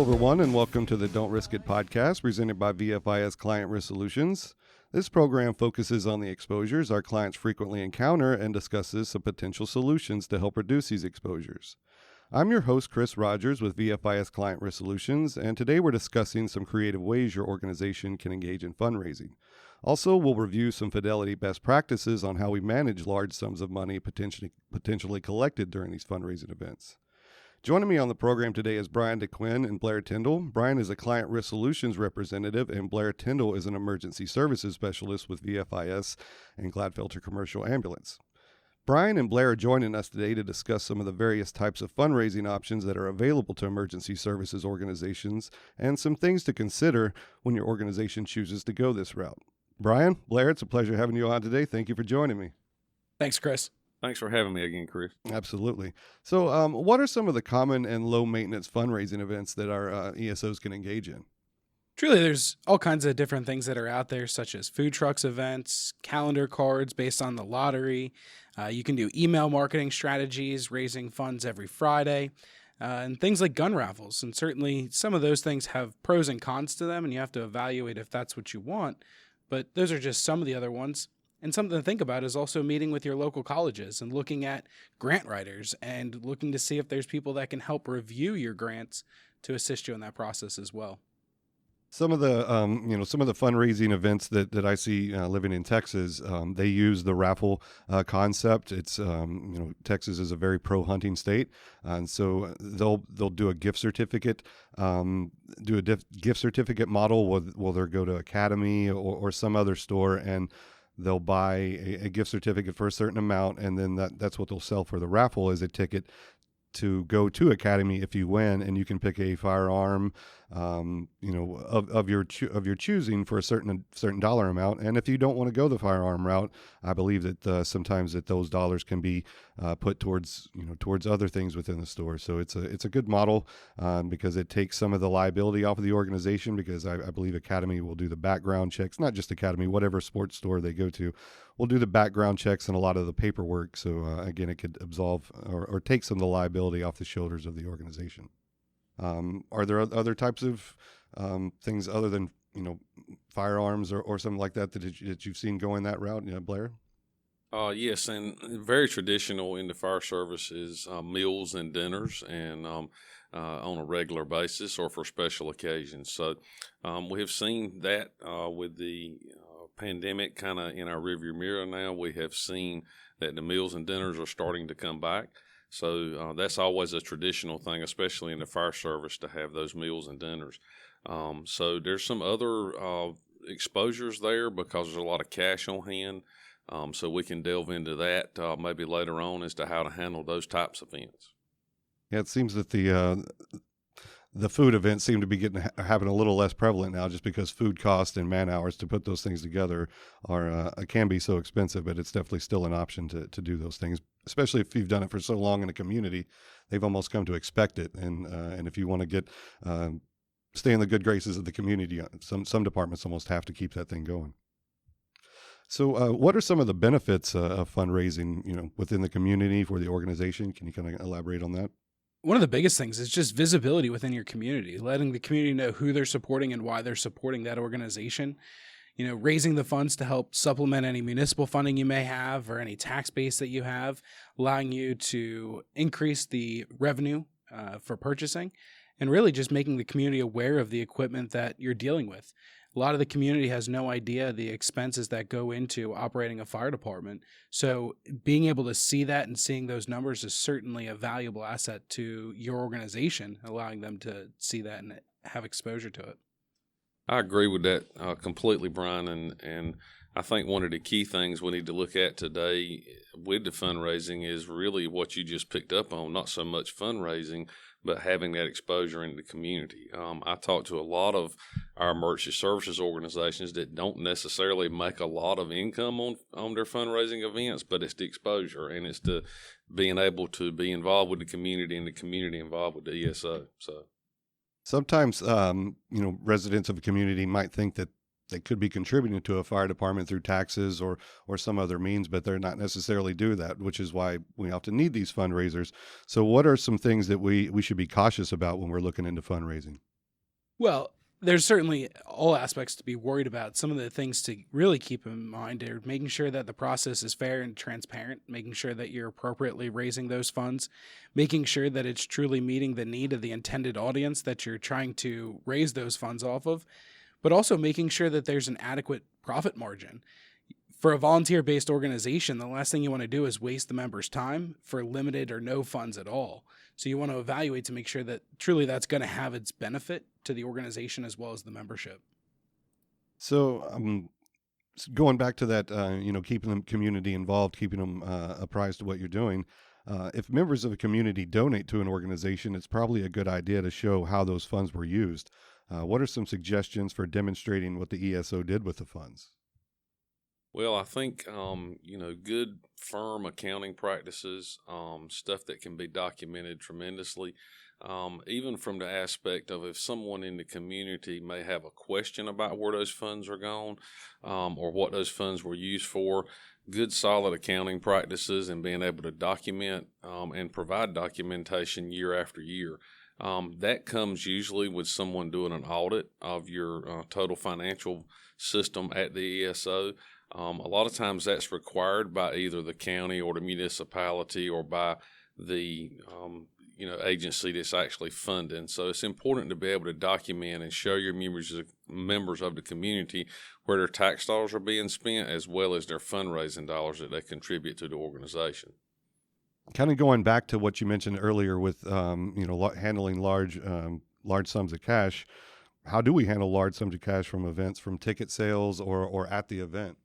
everyone, and welcome to the Don't Risk It podcast presented by VFIS Client Risk Solutions. This program focuses on the exposures our clients frequently encounter and discusses some potential solutions to help reduce these exposures. I'm your host, Chris Rogers with VFIS Client Risk Solutions, and today we're discussing some creative ways your organization can engage in fundraising. Also, we'll review some Fidelity best practices on how we manage large sums of money potentially collected during these fundraising events. Joining me on the program today is Bryan Duquin and Blair Tyndall. Bryan is a Client Risk Solutions representative, and Blair Tyndall is an emergency services specialist with VFIS and Gladfelter Commercial Ambulance. Bryan and Blair are joining us today to discuss some of the various types of fundraising options that are available to emergency services organizations and some things to consider when your organization chooses to go this route. Bryan, Blair, it's a pleasure having you on today. Thank you for joining me. Thanks, Chris. Thanks for having me again, Chris. Absolutely. So what are some of the common and low-maintenance fundraising events that our ESOs can engage in? Truly, there's all kinds of different things that are out there, such as food trucks events, calendar cards based on the lottery. You can do email marketing strategies, raising funds every Friday, and things like gun raffles. And certainly some of those things have pros and cons to them, and you have to evaluate if that's what you want. But those are just some of the other ones. And something to think about is also meeting with your local colleges and looking at grant writers and looking to see if there's people that can help review your grants to assist you in that process as well. Some of the fundraising events that I see living in Texas, they use the raffle concept. It's Texas is a very pro hunting state, and so they'll do a gift certificate, gift certificate model. Will they go to Academy or some other store and they'll buy a gift certificate for a certain amount, and then that's what they'll sell for the raffle is a ticket to go to Academy if you win, and you can pick a firearm, of your choosing for a certain dollar amount. And if you don't want to go the firearm route, I believe that sometimes that those dollars can be put towards other things within the store. So it's a good model because it takes some of the liability off of the organization, because I believe Academy will do the background checks, not just Academy, whatever sports store they go to. We'll do the background checks and a lot of the paperwork. So again, it could absolve or take some of the liability off the shoulders of the organization. Are there other types of things other than firearms or something like that that you've seen going that route, Blair? Yes, and very traditional in the fire service is meals and dinners, and on a regular basis or for special occasions. So we have seen that with the pandemic kind of in our rearview mirror now. We have seen that the meals and dinners are starting to come back. So that's always a traditional thing, especially in the fire service, to have those meals and dinners. So there's some other exposures there because there's a lot of cash on hand. So we can delve into that maybe later on as to how to handle those types of events. Yeah, it seems that the food events seem to be having a little less prevalent now, just because food costs and man hours to put those things together can be so expensive. But it's definitely still an option to do those things, especially if you've done it for so long in a community. They've almost come to expect it, and if you want to stay in the good graces of the community, some departments almost have to keep that thing going. So what are some of the benefits of fundraising, within the community for the organization? Can you kind of elaborate on that? One of the biggest things is just visibility within your community, letting the community know who they're supporting and why they're supporting that organization. Raising the funds to help supplement any municipal funding you may have or any tax base that you have, allowing you to increase the revenue for purchasing, and really just making the community aware of the equipment that you're dealing with. A lot of the community has no idea the expenses that go into operating a fire department. So being able to see that and seeing those numbers is certainly a valuable asset to your organization, allowing them to see that and have exposure to it. I agree with that completely, Bryan, and I think one of the key things we need to look at today with the fundraising is really what you just picked up on, not so much fundraising, but having that exposure in the community. I talk to a lot of our emergency services organizations that don't necessarily make a lot of income on their fundraising events, but it's the exposure and it's the being able to be involved with the community and the community involved with the ESO. So sometimes, residents of a community might think that they could be contributing to a fire department through taxes or some other means, but they're not necessarily do that, which is why we often need these fundraisers. So what are some things that we should be cautious about when we're looking into fundraising? Well, there's certainly all aspects to be worried about. Some of the things to really keep in mind are making sure that the process is fair and transparent, making sure that you're appropriately raising those funds, making sure that it's truly meeting the need of the intended audience that you're trying to raise those funds off of, but also making sure that there's an adequate profit margin. For a volunteer-based organization, the last thing you want to do is waste the members' time for limited or no funds at all. So you want to evaluate to make sure that truly that's going to have its benefit to the organization as well as the membership. So, going back to that, keeping the community involved, keeping them apprised of what you're doing. If members of a community donate to an organization, it's probably a good idea to show how those funds were used. What are some suggestions for demonstrating what the ESO did with the funds? Well, I think, good firm accounting practices, stuff that can be documented tremendously, even from the aspect of if someone in the community may have a question about where those funds are gone, or what those funds were used for, good solid accounting practices and being able to document and provide documentation year after year. That comes usually with someone doing an audit of your total financial system at the ESO. A lot of times that's required by either the county or the municipality or by the agency that's actually funding. So it's important to be able to document and show your members of the community where their tax dollars are being spent as well as their fundraising dollars that they contribute to the organization. Kind of going back to what you mentioned earlier with handling large sums of cash. How do we handle large sums of cash from events, from ticket sales or at the event?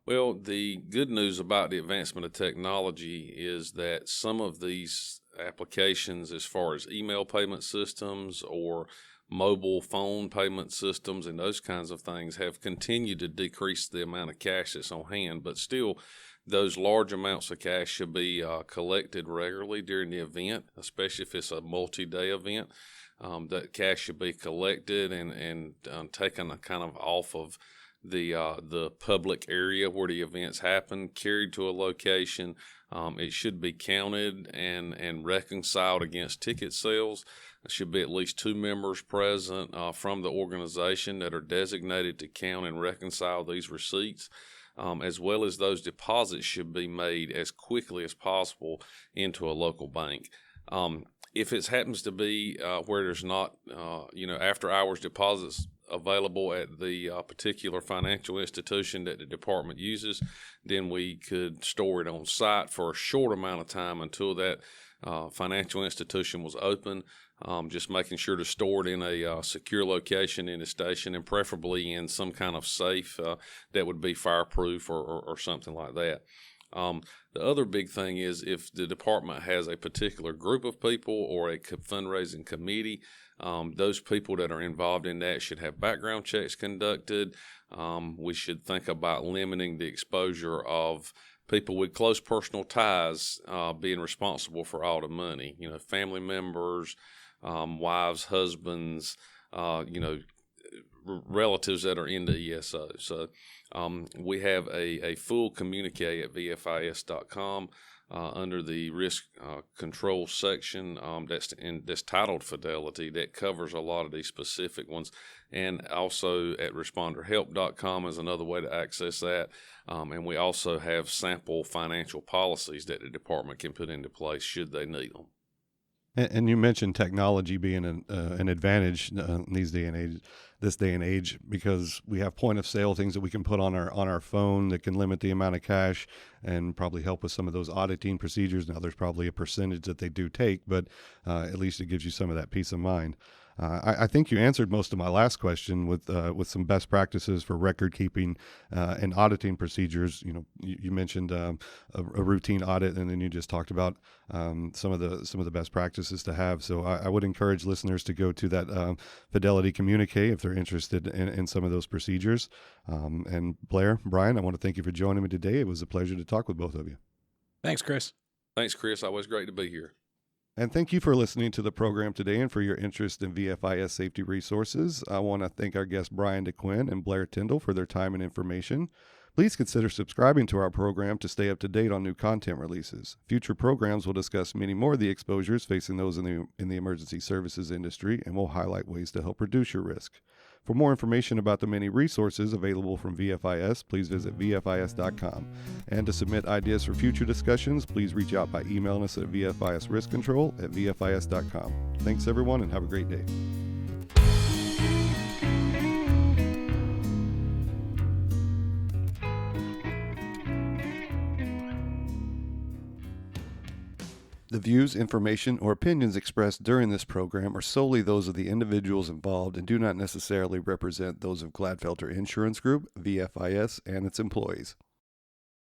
Well, the good news about the advancement of technology is that some of these applications, as far as email payment systems or mobile phone payment systems and those kinds of things, have continued to decrease the amount of cash that's on hand. But still, those large amounts of cash should be collected regularly during the event, especially if it's a multi-day event. That cash should be collected and taken kind of off of the public area where the events happen, carried to a location. It should be counted and reconciled against ticket sales. There should be at least 2 members present from the organization that are designated to count and reconcile these receipts, as well as those deposits should be made as quickly as possible into a local bank. If it happens to be where there's not, after hours deposits available at the particular financial institution that the department uses, then we could store it on site for a short amount of time until that financial institution was open, just making sure to store it in a secure location in the station and preferably in some kind of safe that would be fireproof or something like that. The other big thing is if the department has a particular group of people or a fundraising committee, those people that are involved in that should have background checks conducted. We should think about limiting the exposure of people with close personal ties being responsible for all the money, family members, wives, husbands, relatives that are in the ESO. So we have a full communique at VFIS.com under the risk control section that's titled Fidelity that covers a lot of these specific ones. And also at responderhelp.com is another way to access that. And we also have sample financial policies that the department can put into place should they need them. And you mentioned technology being an advantage in this day and age, because we have point of sale things that we can put on our phone that can limit the amount of cash and probably help with some of those auditing procedures. Now, there's probably a percentage that they do take, but at least it gives you some of that peace of mind. I think you answered most of my last question with some best practices for record keeping and auditing procedures. You mentioned a routine audit, and then you just talked about some of the best practices to have. So I would encourage listeners to go to that Fidelity communique if they're interested in some of those procedures. And Blair, Bryan, I want to thank you for joining me today. It was a pleasure to talk with both of you. Thanks, Chris. Thanks, Chris. Always great to be here. And thank you for listening to the program today and for your interest in VFIS safety resources. I want to thank our guests Bryan Duquin and Blair Tyndall for their time and information. Please consider subscribing to our program to stay up to date on new content releases. Future programs will discuss many more of the exposures facing those in the emergency services industry, and will highlight ways to help reduce your risk. For more information about the many resources available from VFIS, please visit VFIS.com. And to submit ideas for future discussions, please reach out by emailing us at VFISriskcontrol@VFIS.com. Thanks, everyone, and have a great day. The views, information, or opinions expressed during this program are solely those of the individuals involved and do not necessarily represent those of Gladfelter Insurance Group, VFIS, and its employees.